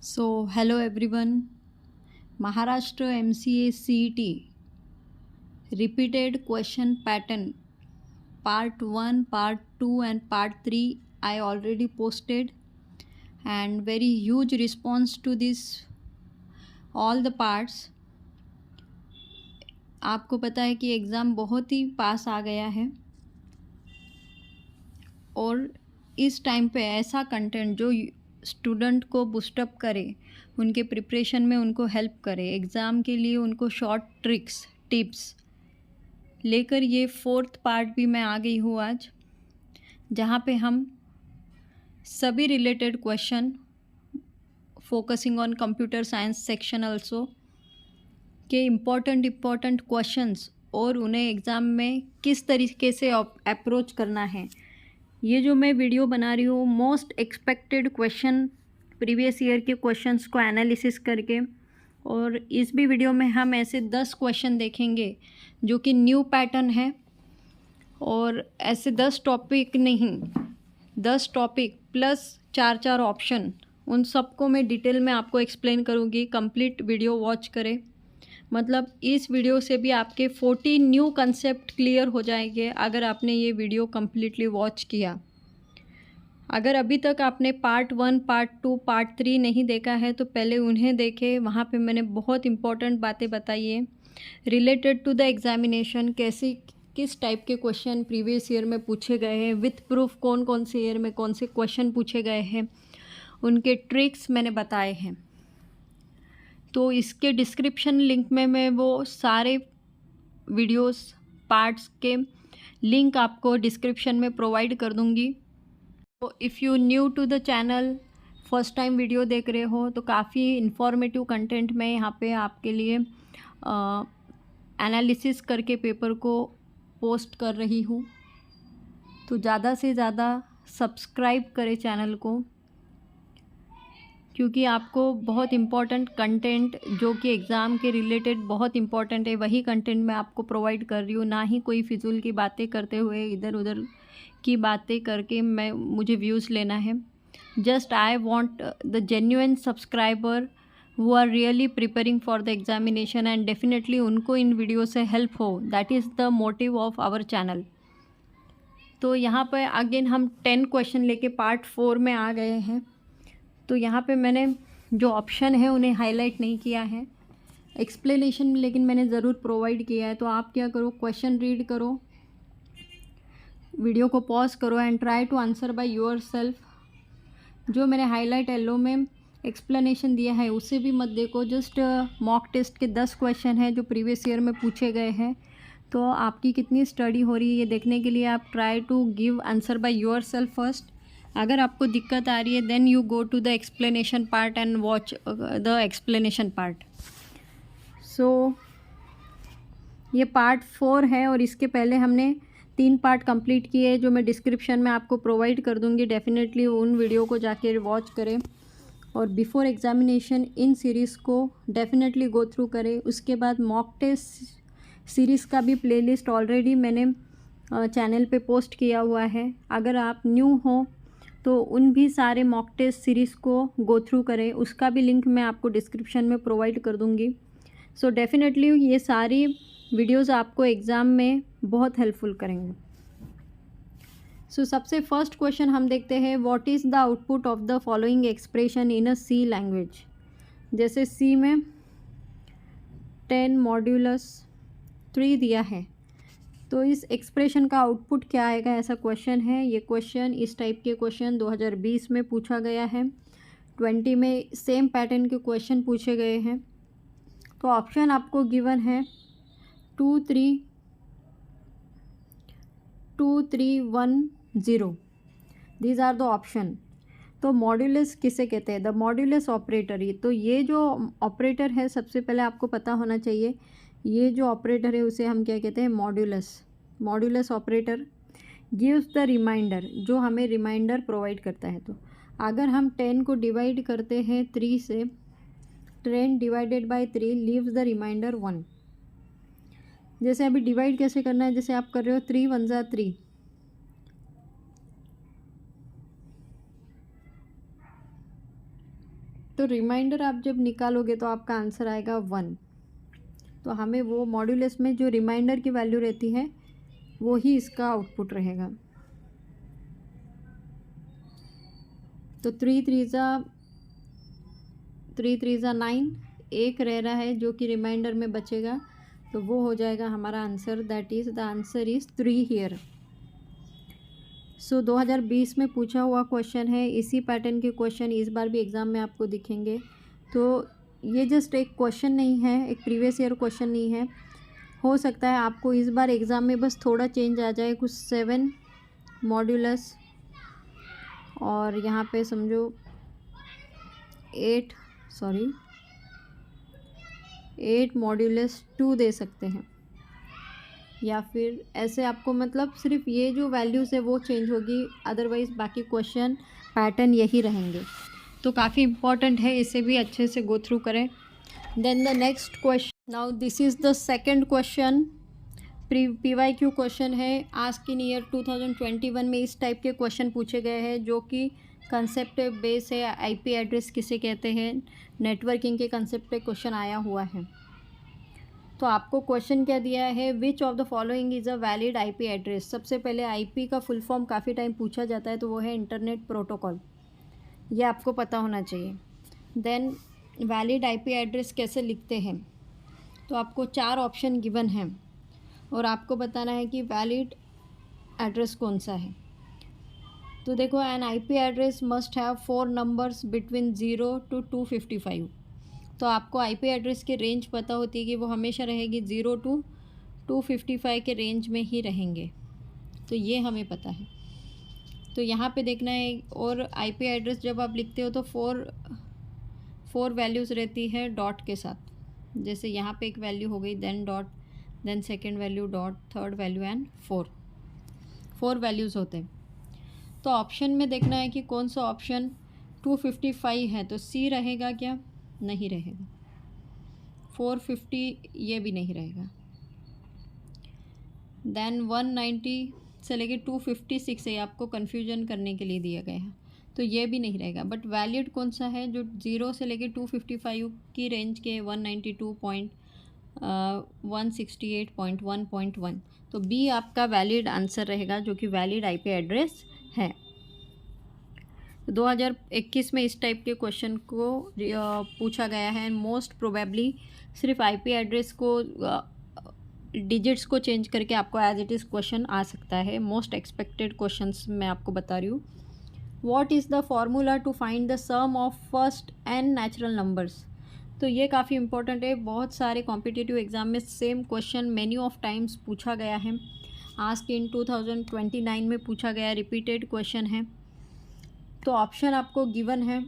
So, hello everyone. Maharashtra MCA CET repeated question pattern part 1, part 2 and part 3 I already posted, and very huge response to this all the parts. आपको पता है कि exam बहुत ही पास आ गया है और इस टाइम पे ऐसा कंटेंट जो स्टूडेंट को बूस्टअप करे, उनके प्रिपरेशन में उनको हेल्प करे, एग्ज़ाम के लिए उनको शॉर्ट ट्रिक्स टिप्स लेकर ये 4th पार्ट भी मैं आ गई हूँ आज, जहाँ पे हम सभी related question focusing on computer science section also के इम्पॉर्टेंट क्वेश्चंस और उन्हें एग्ज़ाम में किस तरीके से अप्रोच करना है। ये जो मैं वीडियो बना रही हूँ most expected question previous year के क्वेश्चंस को एनालिसिस करके, और इस भी वीडियो में हम ऐसे 10 क्वेश्चन देखेंगे जो कि न्यू पैटर्न है, और ऐसे 10 टॉपिक नहीं, 10 टॉपिक प्लस 4 ऑप्शन, उन सबको मैं डिटेल में आपको एक्सप्लेन करूँगी। कंप्लीट वीडियो वॉच करें, मतलब इस वीडियो से भी आपके 40 न्यू कंसेप्ट क्लियर हो जाएंगे अगर आपने ये वीडियो कम्प्लीटली वॉच किया। अगर अभी तक आपने पार्ट 1, पार्ट 2, पार्ट 3 नहीं देखा है तो पहले उन्हें देखें। वहाँ पे मैंने बहुत इंपॉर्टेंट बातें बताई है रिलेटेड टू द एग्जामिनेशन, कैसे किस टाइप के क्वेश्चन प्रीवियस ईयर में पूछे गए हैं, विथ प्रूफ कौन कौन से ईयर में कौन से क्वेश्चन पूछे गए हैं, उनके ट्रिक्स मैंने बताए हैं। तो इसके डिस्क्रिप्शन लिंक में मैं वो सारे वीडियोस पार्ट्स के लिंक आपको डिस्क्रिप्शन में प्रोवाइड कर दूंगी। तो if you new to the channel, first time video देख रहे हो, तो काफ़ी इन्फॉर्मेटिव कंटेंट मैं यहाँ पे आपके लिए एनालिसिस करके पेपर को पोस्ट कर रही हूँ। तो ज़्यादा से ज़्यादा सब्सक्राइब करें चैनल को, क्योंकि आपको बहुत इम्पॉर्टेंट कंटेंट जो कि एग्ज़ाम के रिलेटेड बहुत इम्पॉर्टेंट है वही कंटेंट मैं आपको प्रोवाइड कर रही हूँ, ना ही कोई फिजूल की बातें करते हुए इधर उधर की बातें करके मुझे व्यूज़ लेना है। Just I want the genuine subscriber who are really preparing for the examination, and definitely उनको इन वीडियो से हेल्प हो। That is the motive of our channel. तो यहाँ पर अगेन हम 10 क्वेश्चन लेके पार्ट 4 में आ गए हैं। तो यहाँ पे मैंने जो ऑप्शन है उन्हें हाईलाइट नहीं किया है एक्सप्लेनेशन में, लेकिन मैंने ज़रूर प्रोवाइड किया है। तो आप क्या करो, क्वेश्चन रीड करो, वीडियो को पॉज करो and try to answer by yourself. जो मैंने हाईलाइट येलो में एक्सप्लेनेशन दिया है उसे भी मत देखो, जस्ट मॉक टेस्ट के 10 क्वेश्चन हैं जो प्रीवियस ईयर में पूछे गए हैं। तो आपकी कितनी स्टडी हो रही है ये देखने के लिए आप try to give answer by yourself first. अगर आपको दिक्कत आ रही है then you go to the explanation part and watch the explanation part. So ये पार्ट 4 है और इसके पहले हमने 3 पार्ट कंप्लीट किए जो मैं डिस्क्रिप्शन में आपको प्रोवाइड कर दूंगी। डेफिनेटली उन वीडियो को जाके वॉच करें और बिफोर एग्जामिनेशन इन सीरीज़ को डेफिनेटली गो थ्रू करें। उसके बाद मॉक टेस्ट सीरीज़ का भी प्लेलिस्ट ऑलरेडी मैंने चैनल पे पोस्ट किया हुआ है। अगर आप न्यू हो तो उन भी सारे मॉक टेस्ट सीरीज़ को गो थ्रू करें, उसका भी लिंक मैं आपको डिस्क्रिप्शन में प्रोवाइड कर दूंगी। सो डेफिनेटली ये सारी वीडियोस आपको एग्ज़ाम में बहुत हेल्पफुल करेंगे। सो सबसे फर्स्ट क्वेश्चन हम देखते हैं, what is the output of the following expression in a C language. जैसे सी में 10 मॉड्यूलस 3 दिया है, तो इस एक्सप्रेशन का आउटपुट क्या आएगा, ऐसा क्वेश्चन है। ये क्वेश्चन इस टाइप के क्वेश्चन 2020 में पूछा गया है, 20 में सेम पैटर्न के क्वेश्चन पूछे गए हैं। तो ऑप्शन आपको गिवन है 2 3 2 3 1 0, दीज आर द ऑप्शन। तो मॉड्यूलस किसे कहते हैं, द मॉड्यूलस ऑपरेटर। ये तो ये जो ऑपरेटर है सबसे पहले आपको पता होना चाहिए, ये जो ऑपरेटर है उसे हम क्या कहते हैं, modulus. Modulus operator gives the remainder, जो हमें रिमाइंडर प्रोवाइड करता है। तो अगर हम 10 को डिवाइड करते हैं 3 से, 10 divided by 3 leaves the remainder 1। जैसे अभी डिवाइड कैसे करना है, जैसे आप कर रहे हो 3 1 जा 3, तो रिमाइंडर आप जब निकालोगे तो आपका आंसर आएगा 1। तो हमें वो मॉड्यूलस में जो रिमाइंडर की वैल्यू रहती है वो ही इसका आउटपुट रहेगा। तो 3 3 ज़ा 9, एक रह रहा है जो कि रिमाइंडर में बचेगा, तो वो हो जाएगा हमारा answer. That is the answer is 3 here. So 2020 में पूछा हुआ क्वेश्चन है, इसी पैटर्न के क्वेश्चन इस बार भी एग्ज़ाम में आपको दिखेंगे। तो ये जस्ट एक क्वेश्चन नहीं है, एक प्रीवियस ईयर क्वेश्चन नहीं है। हो सकता है आपको इस बार एग्ज़ाम में बस थोड़ा चेंज आ जाए, कुछ 7 मॉड्यूलस और यहाँ पे समझो 8 मॉड्यूलस 2 दे सकते हैं, या फिर ऐसे आपको मतलब सिर्फ ये जो वैल्यूज़ है वो चेंज होगी, अदरवाइज़ बाकी क्वेश्चन पैटर्न यही रहेंगे। तो काफ़ी इम्पॉर्टेंट है, इसे भी अच्छे से गो थ्रू करें। Then the next question, now this is the second question. PYQ question है। आस्क इन ईयर 2021 में इस टाइप के क्वेश्चन पूछे गए हैं जो कि कंसेप्ट बेस है। IP एड्रेस किसे कहते हैं, नेटवर्किंग के कंसेप्ट पे क्वेश्चन आया हुआ है। तो आपको क्वेश्चन क्या दिया है, which of the following is a valid IP address. सबसे पहले IP का फुल फॉर्म काफ़ी टाइम पूछा जाता है, तो वो है इंटरनेट प्रोटोकॉल, ये आपको पता होना चाहिए। देन वैलिड IP एड्रेस कैसे लिखते हैं, तो आपको 4 ऑप्शन गिवन हैं और आपको बताना है कि वैलिड एड्रेस कौन सा है। तो देखो, an IP address must have 4 numbers between 0 to 255। तो आपको IP एड्रेस के रेंज पता होती है कि वो हमेशा रहेगी 0 to 255 के रेंज में ही रहेंगे, तो ये हमें पता है। तो यहाँ पे देखना है, और IP एड्रेस जब आप लिखते हो तो 4 वैल्यूज़ रहती है डॉट के साथ। जैसे यहाँ पे एक वैल्यू हो गई, then dot, then second value dot, third value and 4 values होते हैं। तो ऑप्शन में देखना है कि कौन सा ऑप्शन 255 है, तो C रहेगा क्या, नहीं रहेगा। 450 ये भी नहीं रहेगा। देन 190 से लेके 256 है, आपको कन्फ्यूजन करने के लिए दिया गया है, तो ये भी नहीं रहेगा। बट वैलिड कौन सा है, जो 0 से लेके 255 की रेंज के 192.168.1.1, तो B आपका वैलिड आंसर रहेगा, जो कि वैलिड IP एड्रेस है। 2021 में इस टाइप के क्वेश्चन को पूछा गया है। मोस्ट प्रोबेबली सिर्फ IP एड्रेस को डिजिट्स को चेंज करके आपको एज इट इज़ क्वेश्चन आ सकता है। मोस्ट एक्सपेक्टेड क्वेश्चंस मैं आपको बता रही हूँ। What is the formula to find the sum of first n natural numbers. तो ये काफ़ी इंपॉर्टेंट है, बहुत सारे कॉम्पिटिटिव एग्जाम में same question many of times पूछा गया है। आस्क इन 2029 में पूछा गया, रिपीटेड क्वेश्चन है। तो ऑप्शन आपको गिवन है,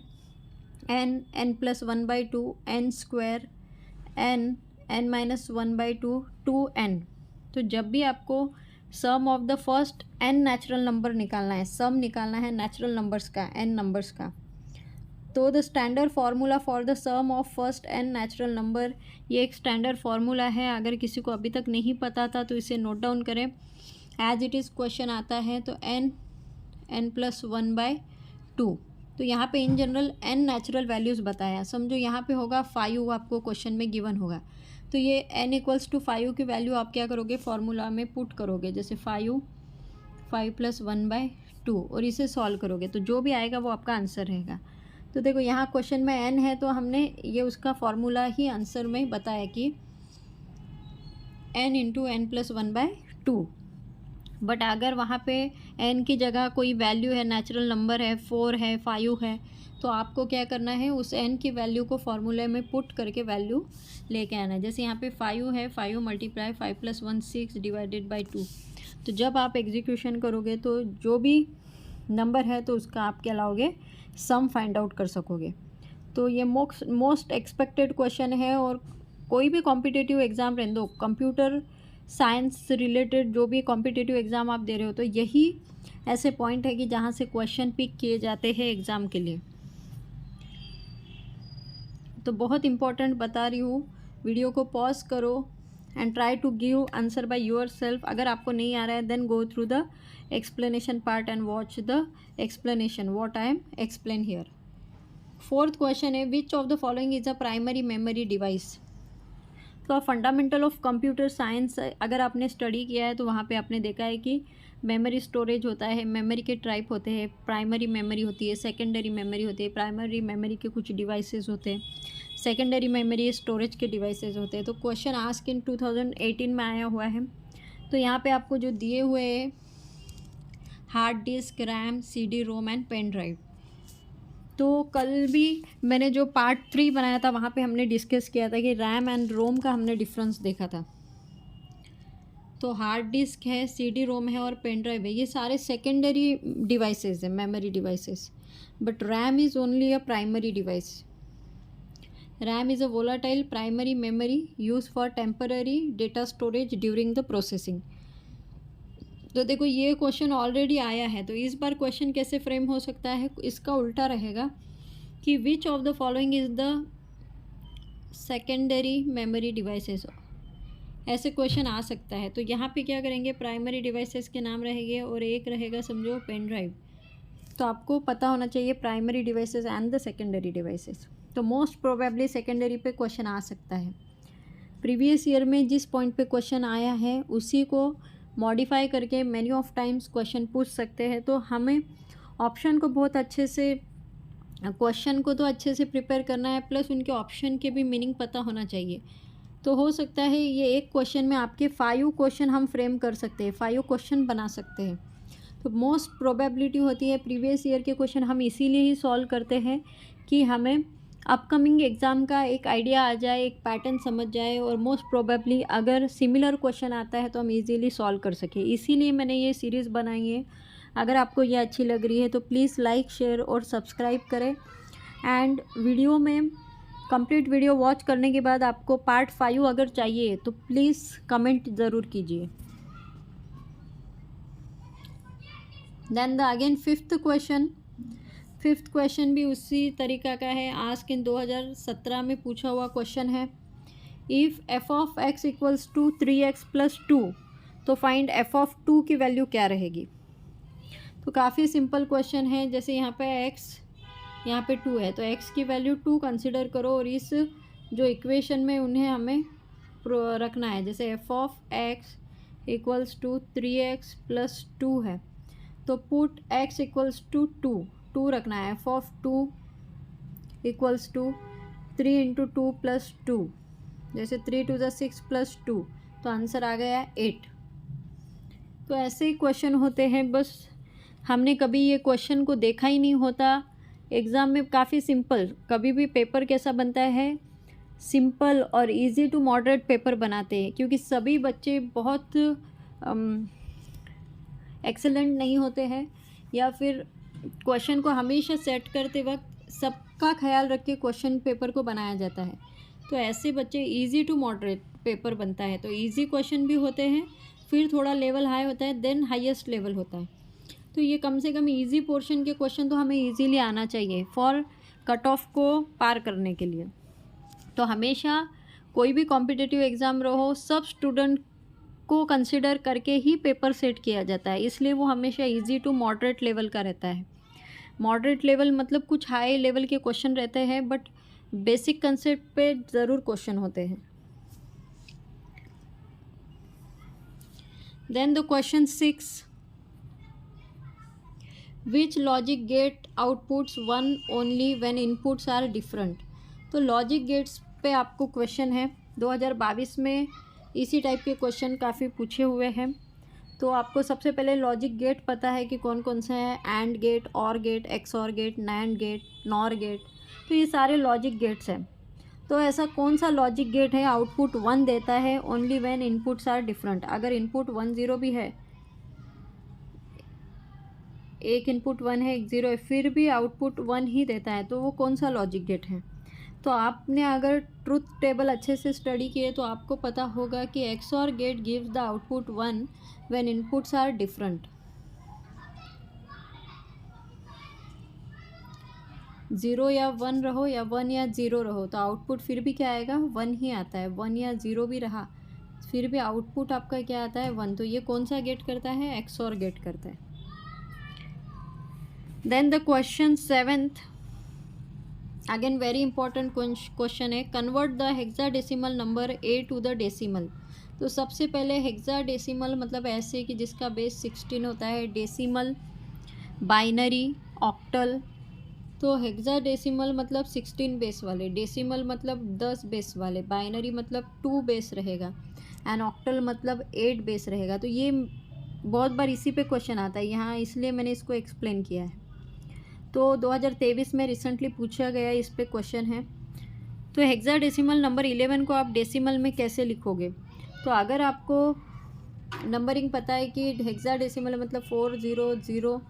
n+1/2, n², n-1/2, 2n। तो जब भी आपको sum of the first n natural number निकालना है, सम निकालना है नेचुरल नंबर्स का, n नंबर्स का, तो the standard formula for the sum of first n natural number, ये एक स्टैंडर्ड फार्मूला है। अगर किसी को अभी तक नहीं पता था तो इसे नोट डाउन करें, एज इट इज़ क्वेश्चन आता है। तो n+1/2। तो यहाँ पे in general n natural values बताया, समझो यहाँ पे होगा 5, आपको क्वेश्चन में गिवन होगा। तो ये n=5 की वैल्यू आप क्या करोगे, फार्मूला में पुट करोगे, जैसे 5 +1/2, और इसे सॉल्व करोगे, तो जो भी आएगा वो आपका आंसर रहेगा। तो देखो यहाँ क्वेश्चन में n है, तो हमने ये उसका फार्मूला ही आंसर में बताया कि n × n+1/2। बट अगर वहाँ पे n की जगह कोई वैल्यू है, नेचुरल नंबर है, 4 है, 5 है, तो आपको क्या करना है, उस n की वैल्यू को फार्मूले में पुट करके वैल्यू लेके आना है। जैसे यहाँ पे 5 है, 5 × 5 + 1 6 / 2। तो जब आप एग्जीक्यूशन करोगे तो जो भी नंबर है तो उसका आप क्या लाओगे, सम फाइंड आउट कर सकोगे। तो ये मोस्ट एक्सपेक्टेड क्वेश्चन है, और कोई भी कॉम्पिटिटिव एग्ज़ाम रहने दो, कंप्यूटर साइंस रिलेटेड जो भी कॉम्पिटिटिव एग्ज़ाम आप दे रहे हो, तो यही ऐसे पॉइंट है कि जहाँ से क्वेश्चन पिक किए जाते हैं एग्ज़ाम के लिए। तो बहुत इम्पोर्टेंट बता रही हूँ, वीडियो को पॉज करो and try to give answer by yourself. अगर आपको नहीं आ रहा है, then go through the explanation part and watch the explanation what I am explain here. Fourth question है which of the following is a primary memory device. तो fundamental of computer science अगर आपने स्टडी किया है तो वहाँ पे आपने देखा है कि मेमोरी स्टोरेज होता है, मेमोरी के टाइप होते हैं, प्राइमरी मेमोरी होती है, सेकेंडरी मेमोरी होती है। प्राइमरी मेमोरी के कुछ डिवाइसेस होते हैं, सेकेंडरी मेमोरी स्टोरेज के डिवाइसेस होते हैं। तो क्वेश्चन आस्क इन 2018 में आया हुआ है। तो यहाँ पे आपको जो दिए हुए hard disk, RAM, CD ROM and pen drive. तो कल भी मैंने जो पार्ट 3 बनाया था वहाँ पे हमने डिस्कस किया था कि रैम एंड रोम का हमने डिफरेंस देखा था। तो हार्ड डिस्क है, CD रोम है और पेन ड्राइव है, ये सारे सेकेंडरी डिवाइसेस हैं, memory devices. But RAM is only a primary device. RAM is a volatile primary memory use for temporary data storage during the processing. तो देखो ये क्वेश्चन ऑलरेडी आया है, तो इस बार क्वेश्चन कैसे फ्रेम हो सकता है, इसका उल्टा रहेगा कि विच of the following is the secondary memory devices. ऐसे क्वेश्चन आ सकता है। तो यहाँ पे क्या करेंगे, प्राइमरी डिवाइसेस के नाम रहेंगे और एक रहेगा समझो पेन ड्राइव। तो आपको पता होना चाहिए primary devices and the secondary devices. तो मोस्ट प्रोबेबली सेकेंडरी पे क्वेश्चन आ सकता है। प्रीवियस ईयर में जिस पॉइंट पे क्वेश्चन आया है उसी को मॉडिफाई करके मैनी ऑफ टाइम्स क्वेश्चन पूछ सकते हैं। तो हमें ऑप्शन को बहुत अच्छे से, क्वेश्चन को तो अच्छे से प्रिपेयर करना है, प्लस उनके ऑप्शन के भी मीनिंग पता होना चाहिए। तो हो सकता है ये एक क्वेश्चन में आपके 5 क्वेश्चन हम फ्रेम कर सकते हैं, 5 क्वेश्चन बना सकते हैं। तो मोस्ट प्रोबेबिलिटी होती है प्रीवियस ईयर के क्वेश्चन हम इसीलिए ही सॉल्व करते हैं कि हमें अपकमिंग एग्ज़ाम का एक आइडिया आ जाए, एक पैटर्न समझ जाए, और मोस्ट प्रोबेबली अगर सिमिलर क्वेश्चन आता है तो हम इजीली सॉल्व कर सकें। इसीलिए मैंने ये सीरीज़ बनाई है। अगर आपको ये अच्छी लग रही है तो प्लीज़ लाइक, शेयर और सब्सक्राइब करें। एंड वीडियो में कंप्लीट वीडियो वॉच करने के बाद आपको पार्ट 5 अगर चाहिए तो प्लीज़ कमेंट ज़रूर कीजिए। Then the again fifth question भी उसी तरीका का है। आस्क इन 2017 में पूछा हुआ क्वेश्चन है। If F of X equals to 3x + 2 तो फाइंड एफ ऑफ 2 की वैल्यू क्या रहेगी। तो काफ़ी सिंपल क्वेश्चन है। जैसे यहाँ पे x, यहाँ पे 2 है, तो x की वैल्यू 2 कंसिडर करो और इस जो इक्वेशन में उन्हें हमें रखना है। जैसे F of X equals to 3x + 2 है, तो पुट x इक्वल्स टू 2 रखना है। एफ ऑफ 2 इक्वल्स टू 3 × 2 + 2, जैसे 3 × 6 + 2, तो आंसर आ गया 8। तो ऐसे ही क्वेश्चन होते हैं, बस हमने कभी ये क्वेश्चन को देखा ही नहीं होता एग्ज़ाम में। काफ़ी सिंपल, कभी भी पेपर कैसा बनता है, सिंपल और इजी टू मॉडरेट पेपर बनाते हैं, क्योंकि सभी बच्चे बहुत एक्सेलेंट नहीं होते हैं, या फिर क्वेश्चन को हमेशा सेट करते वक्त सबका ख्याल रख के क्वेश्चन पेपर को बनाया जाता है। तो ऐसे बच्चे इजी टू मॉडरेट पेपर बनता है। तो इजी क्वेश्चन भी होते हैं, फिर थोड़ा लेवल हाई होता है, देन हाईएस्ट लेवल होता है। तो ये कम से कम इजी पोर्शन के क्वेश्चन तो हमें इजीली आना चाहिए फॉर कट ऑफ को पार करने के लिए। तो हमेशा कोई भी कॉम्पिटिटिव एग्ज़ाम रहो, सब स्टूडेंट को कंसिडर करके ही पेपर सेट किया जाता है, इसलिए वो हमेशा इजी टू मॉडरेट लेवल का रहता है। मॉडरेट लेवल मतलब कुछ हाई लेवल के क्वेश्चन रहते हैं, बट बेसिक कंसेप्ट पे ज़रूर क्वेश्चन होते हैं। Then the question 6, which logic gate outputs 1 only when inputs are different. तो लॉजिक गेट्स पे आपको क्वेश्चन है। 2022 में इसी टाइप के क्वेश्चन काफ़ी पूछे हुए हैं। तो आपको सबसे पहले लॉजिक गेट पता है कि कौन कौन से हैं, AND gate, OR gate, XOR gate, NAND gate, NOR gate. तो ये सारे लॉजिक गेट्स हैं। तो ऐसा कौन सा लॉजिक गेट है आउटपुट 1 देता है only when inputs are different. अगर इनपुट 1 0 भी है, एक इनपुट 1 है, एक 0 है, फिर भी आउटपुट 1 ही देता है, तो वो कौन सा लॉजिक गेट है। तो आपने अगर ट्रुथ टेबल अच्छे से स्टडी किए तो आपको पता होगा कि XOR gate gives the output 1 when inputs are different. 0 या 1 रहो या 1 या 0 रहो, तो आउटपुट फिर भी क्या आएगा, 1 ही आता है। 1 या 0 भी रहा फिर भी आउटपुट आपका क्या आता है, 1। तो ये कौन सा गेट करता है, एक्सऑर गेट करता है। Then the question 7th, again very important question है, convert the hexadecimal number A to the decimal. तो सबसे पहले हेक्साडेसिमल मतलब ऐसे कि जिसका बेस 16 होता है, डेसिमल, बाइनरी, ऑक्टल। तो हेक्साडेसिमल मतलब 16 बेस वाले, डेसिमल मतलब 10 बेस वाले, बाइनरी मतलब 2 बेस रहेगा, एंड ऑक्टल मतलब 8 बेस रहेगा। तो ये बहुत बार इसी पे क्वेश्चन आता है यहाँ, इसलिए मैंने इसको एक्सप्लेन किया है। तो 2023 में रिसेंटली पूछा गया इस पे क्वेश्चन है। तो हेक्साडेसिमल नंबर 11 को आप डेसिमल में कैसे लिखोगे? तो अगर आपको नंबरिंग पता है कि हेक्साडेसिमल मतलब 4 0 0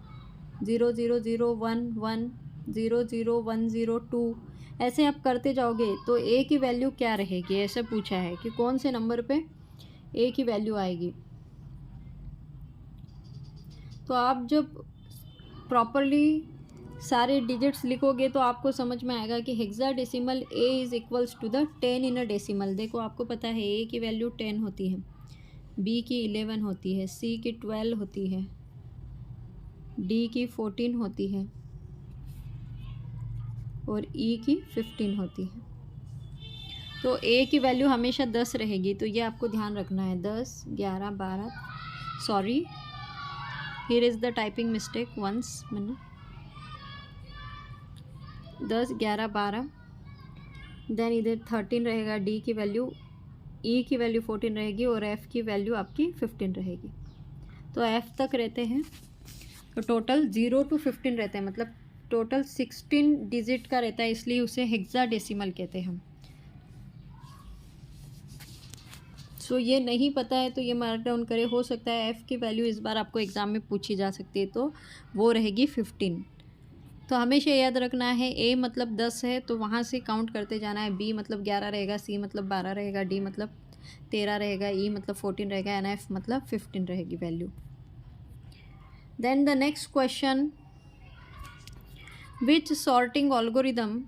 0 0 0 1 1 0 0 1 0 2, ऐसे आप करते जाओगे तो ए की वैल्यू क्या रहेगी, ऐसे पूछा है कि कौन से नंबर पे ए की वैल्यू आएगी। तो आप जब प्रॉपरली सारे डिजिट्स लिखोगे तो आपको समझ में आएगा कि hexadecimal A is equals to the 10 in a decimal. देखो आपको पता है ए की वैल्यू 10 होती है, बी की 11 होती है, सी की 12 होती है, डी की 14 होती है और ई की 15 होती है। तो ए की वैल्यू हमेशा 10 रहेगी, तो ये आपको ध्यान रखना है। 10 11 12, sorry here is the typing mistake, once मैंने 10 11 12, देन इधर 13 रहेगा, डी की वैल्यू, ई की वैल्यू 14 रहेगी और एफ़ की वैल्यू आपकी 15 रहेगी। तो एफ़ तक रहते हैं, तो टोटल 0 to 15 रहते हैं, मतलब टोटल 16 डिजिट का रहता है, इसलिए उसे हेक्साडेसिमल कहते हैं हम। सो ये नहीं पता है तो ये मार्क डाउन करें, हो सकता है एफ़ की वैल्यू इस बार आपको एग्ज़ाम में पूछी जा सकती है, तो वो रहेगी 15। तो हमेशा याद रखना है ए मतलब 10 है तो वहाँ से काउंट करते जाना है, बी मतलब 11 रहेगा, सी मतलब 12 रहेगा, डी मतलब 13 रहेगा, ई मतलब 14 रहेगा, एन एफ मतलब 15 रहेगी वैल्यू। Then the next question, which sorting algorithm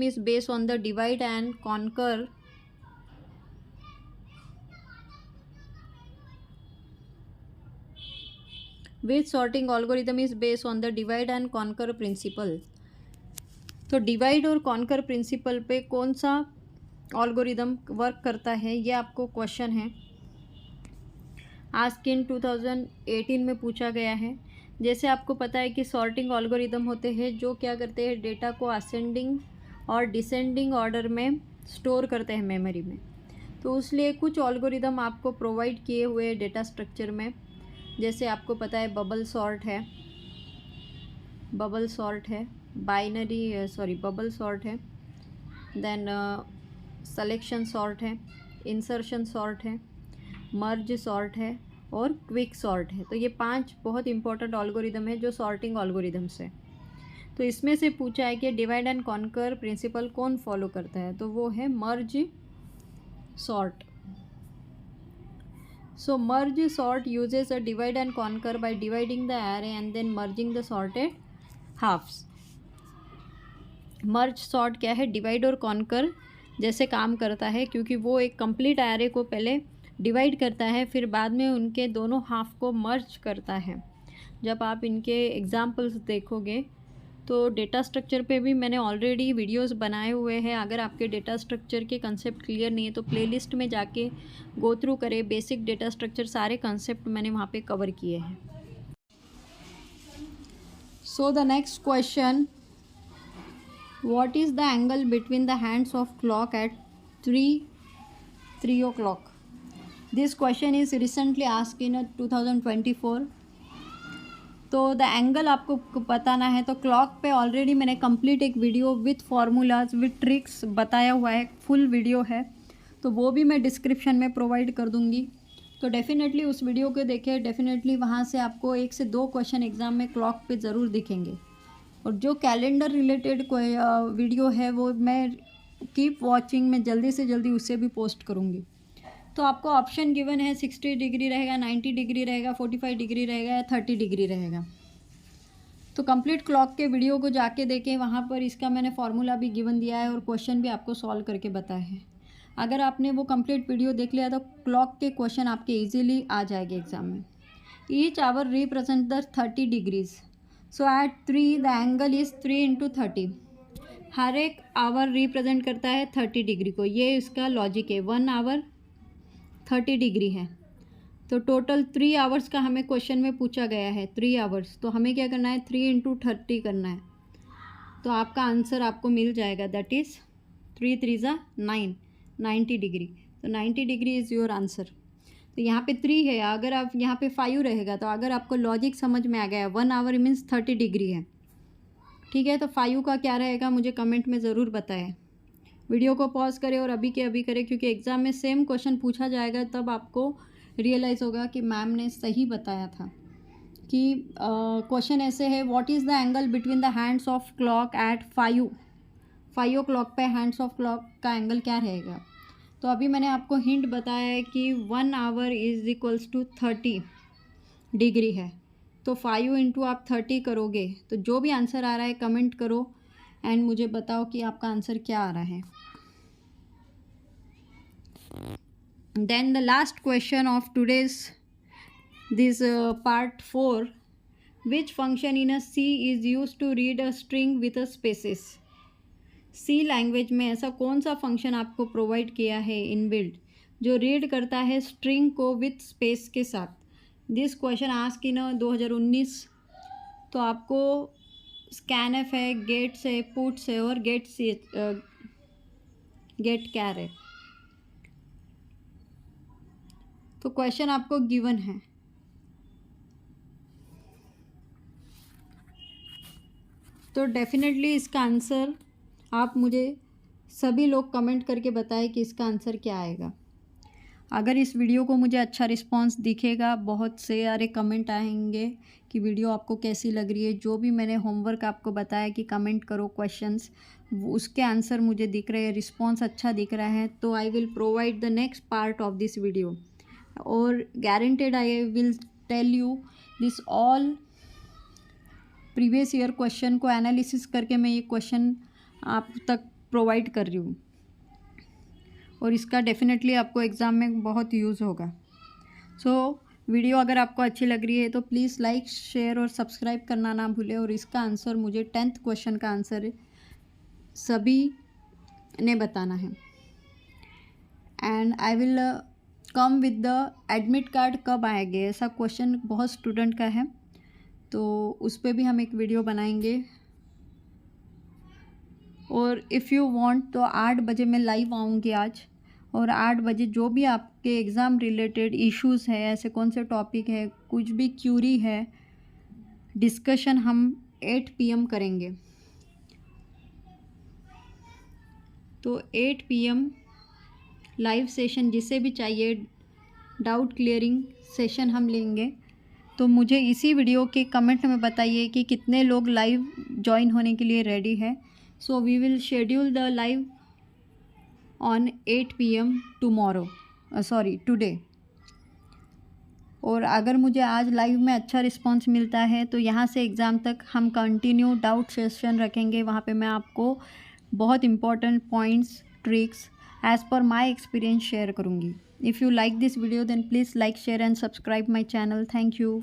is based on the divide and conquer principle. तो डिवाइड और कॉन्कर प्रिंसिपल पे कौन सा ऑल्गोरिदम वर्क करता है, ये आपको क्वेश्चन है। आस्क इन 2018 में पूछा गया है। जैसे आपको पता है कि सॉर्टिंग ऑल्गोरिदम होते हैं जो क्या करते हैं, डेटा को असेंडिंग और डिसेंडिंग ऑर्डर में स्टोर करते हैं मेमोरी में। तो इसलिए कुछ ऑल्गोरिदम आपको प्रोवाइड किए हुए डेटा स्ट्रक्चर में, जैसे आपको पता है बबल सॉर्ट है, बबल सॉर्ट है देन सिलेक्शन सॉर्ट है, इंसर्शन सॉर्ट है, मर्ज सॉर्ट है और क्विक सॉर्ट है। तो ये 5 बहुत इंपॉर्टेंट ऑल्गोरिदम है जो सॉर्टिंग ऑल्गोरिदम्स है। तो इसमें से पूछा है कि डिवाइड एंड कॉन्कर प्रिंसिपल कौन फॉलो करता है, तो वो है merge sort. So merge sort uses a divide and conquer by dividing the array and then merging the sorted halves. Merge sort क्या है, डिवाइड और कॉन्कर जैसे काम करता है, क्योंकि वो एक कंप्लीट एरे को पहले डिवाइड करता है, फिर बाद में उनके दोनों हाफ को मर्ज करता है। जब आप इनके एग्जाम्पल्स देखोगे तो डेटा स्ट्रक्चर पे भी मैंने ऑलरेडी वीडियोस बनाए हुए हैं। अगर आपके डेटा स्ट्रक्चर के कंसेप्ट क्लियर नहीं है तो प्लेलिस्ट में जाके गो थ्रू करें, बेसिक डेटा स्ट्रक्चर सारे कंसेप्ट मैंने वहाँ पे कवर किए हैं। So the next question, what is the angle between the hands of clock at 3 o'clock? This question is recently asked in 2024। तो द एंगल आपको बताना है, तो क्लॉक पे ऑलरेडी मैंने कंप्लीट एक video with formulas with tricks बताया हुआ है, फुल वीडियो है, तो वो भी मैं डिस्क्रिप्शन में प्रोवाइड कर दूँगी। तो डेफिनेटली उस वीडियो को देखें, डेफिनेटली वहाँ से आपको 1 से 2 क्वेश्चन एग्ज़ाम में क्लॉक पे ज़रूर दिखेंगे। और जो कैलेंडर रिलेटेड कोई वीडियो है वो मैं कीप वॉचिंग में जल्दी से जल्दी उसे भी पोस्ट करूँगी। तो आपको ऑप्शन गिवन है, 60 डिग्री रहेगा, 90 डिग्री रहेगा, 45 डिग्री रहेगा या 30 डिग्री रहेगा। तो कंप्लीट क्लॉक के वीडियो को जाके देखें, वहाँ पर इसका मैंने फार्मूला भी गिवन दिया है और क्वेश्चन भी आपको सॉल्व करके बताया है। अगर आपने वो कंप्लीट वीडियो देख लिया तो क्लॉक के क्वेश्चन आपके ईजिली आ जाएंगे एग्ज़ाम में। Each hour represent the 30 degrees. So at 3 the angle is 3 into 30। हर एक आवर रिप्रेजेंट करता है 30 डिग्री को, ये इसका लॉजिक है। 1 आवर 30 डिग्री है, तो टोटल 3 आवर्स का हमें क्वेश्चन में पूछा गया है, 3 आवर्स। तो हमें क्या करना है, 3 इंटू 30 करना है, तो आपका आंसर आपको मिल जाएगा, दैट इज़ 3 3 ज़ा 9, 90 डिग्री। तो 90 डिग्री इज़ योर आंसर। तो यहाँ पे 3 है, अगर आप यहाँ पे 5 रहेगा, तो अगर आपको लॉजिक समझ में आ गया, 1 आवर मीन्स 30 डिग्री है, ठीक है। तो 5 का क्या रहेगा मुझे कमेंट में ज़रूर बताएं। वीडियो को पॉज करें और अभी के अभी करें, क्योंकि एग्ज़ाम में सेम क्वेश्चन पूछा जाएगा, तब आपको रियलाइज़ होगा कि मैम ने सही बताया था। कि क्वेश्चन ऐसे है, what is the angle between the hands of clock at 5 o'clock पे हैंड्स ऑफ क्लॉक का एंगल क्या रहेगा। तो अभी मैंने आपको हिंट बताया है कि 1 hour is equals to 30 degree है। तो 5 इंटू आप 30 करोगे, तो जो भी आंसर आ रहा है कमेंट करो एंड मुझे बताओ कि आपका आंसर क्या आ रहा है। Then the last question of today's this part 4, which function in a C is use to read a string with a spaces. C language में ऐसा कौन सा फंक्शन आपको प्रोवाइड किया है इनबिल्ट, जो रीड करता है स्ट्रिंग को विथ स्पेस के साथ। This question ask in 2019। तो आपको स्कैनएफ है, गेट्स है, पुट्स है और गेट कैर है। तो क्वेश्चन आपको गिवन है, तो डेफिनेटली इसका आंसर आप मुझे सभी लोग कमेंट करके बताएं कि इसका आंसर क्या आएगा। अगर इस वीडियो को मुझे अच्छा रिस्पांस दिखेगा, बहुत से सारे कमेंट आएंगे कि वीडियो आपको कैसी लग रही है। जो भी मैंने होमवर्क आपको बताया कि कमेंट करो क्वेश्चंस, उसके आंसर मुझे दिख रहे हैं, रिस्पांस अच्छा दिख रहा है, तो I will provide the next part of this video. और guaranteed I will tell you this all previous year question को एनालिसिस करके मैं ये क्वेश्चन आप तक प्रोवाइड कर रही हूँ, और इसका डेफिनेटली आपको एग्ज़ाम में बहुत यूज़ होगा। सो वीडियो अगर आपको अच्छी लग रही है तो प्लीज़ लाइक, शेयर और सब्सक्राइब करना ना भूलें। और इसका आंसर मुझे 10th क्वेश्चन का आंसर सभी ने बताना है। And I will come with the admit card कब आएंगे, ऐसा क्वेश्चन बहुत स्टूडेंट का है, तो उस पर भी हम एक वीडियो बनाएंगे। और इफ़ यू वांट तो 8 बजे मैं लाइव आऊँगी आज, और 8 बजे जो भी आपके एग्ज़ाम रिलेटेड इश्यूज़ है, ऐसे कौन से टॉपिक है, कुछ भी क्यूरी है, डिस्कशन हम 8 PM करेंगे। तो 8 PM लाइव सेशन, जिसे भी चाहिए डाउट क्लियरिंग सेशन हम लेंगे। तो मुझे इसी वीडियो के कमेंट में बताइए कि कितने लोग लाइव ज्वाइन होने के लिए रेडी है। So we will schedule the live on 8 PM today. और अगर मुझे आज लाइव में अच्छा रिस्पांस मिलता है तो यहाँ से एग्ज़ाम तक हम कंटिन्यू डाउट सेशन रखेंगे। वहाँ पे मैं आपको बहुत important points, tricks as per my experience share करूँगी। If you like this video then please like, share and subscribe my channel. Thank you.